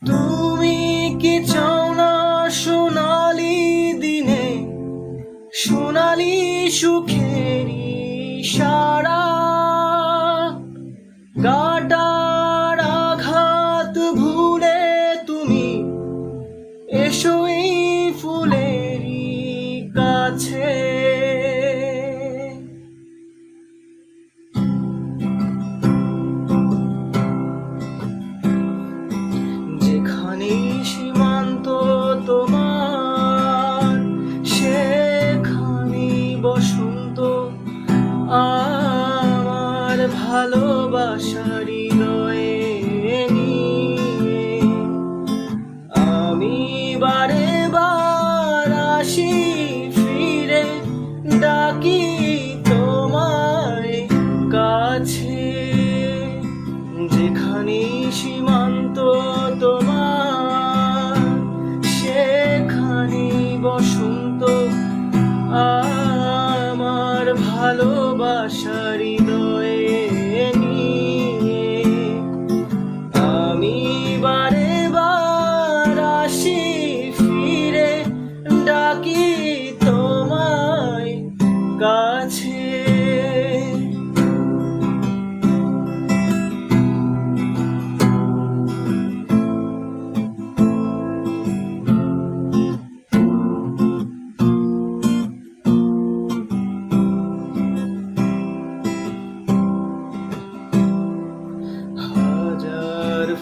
তুমি কি চাও না সোনালি দিনে সোনালি সুখেরি সারা কাটার আঘাত ভুলে তুমি এসো এই ফুলেরই কাছে। যেখানে সীমান্ত তোমার সেখানে বসন্ত আমার ভালোবাসার হৃদয়ে নিয়ে আমি বারে বার আসি ফিরে ডাকি তোমায় কাছে। যেখানে সীমান্ত তোমার সেখানে বসন্ত আমার ভালোবাসার হৃদয়ে নিয়ে আমি বারে বার আসি ফিরে ডাকি তোমায় কাছে।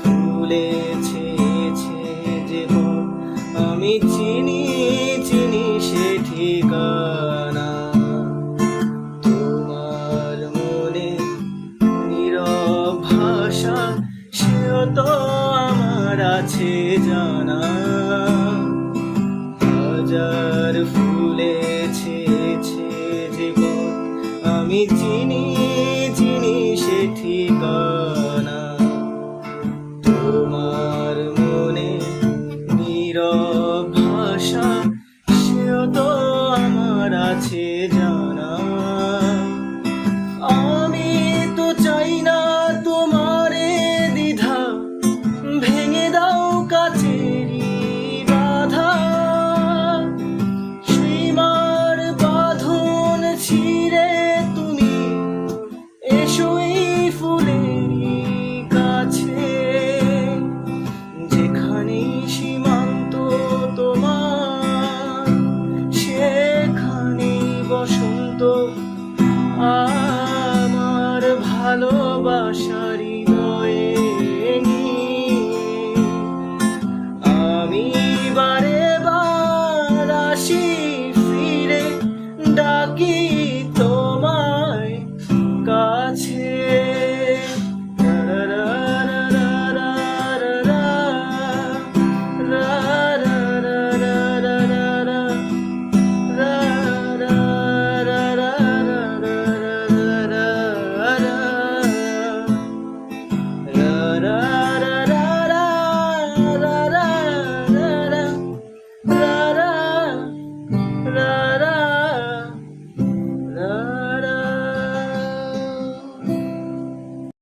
ফুলেছে যে মন আমি চিনি চিনি সে ঠিকানা তোমার মনে নীরব ভাষা সেও তো আমার আছে জানা। হাজার ফুলেছে যে মন আমি চিনি চিনি সে ঠিকানা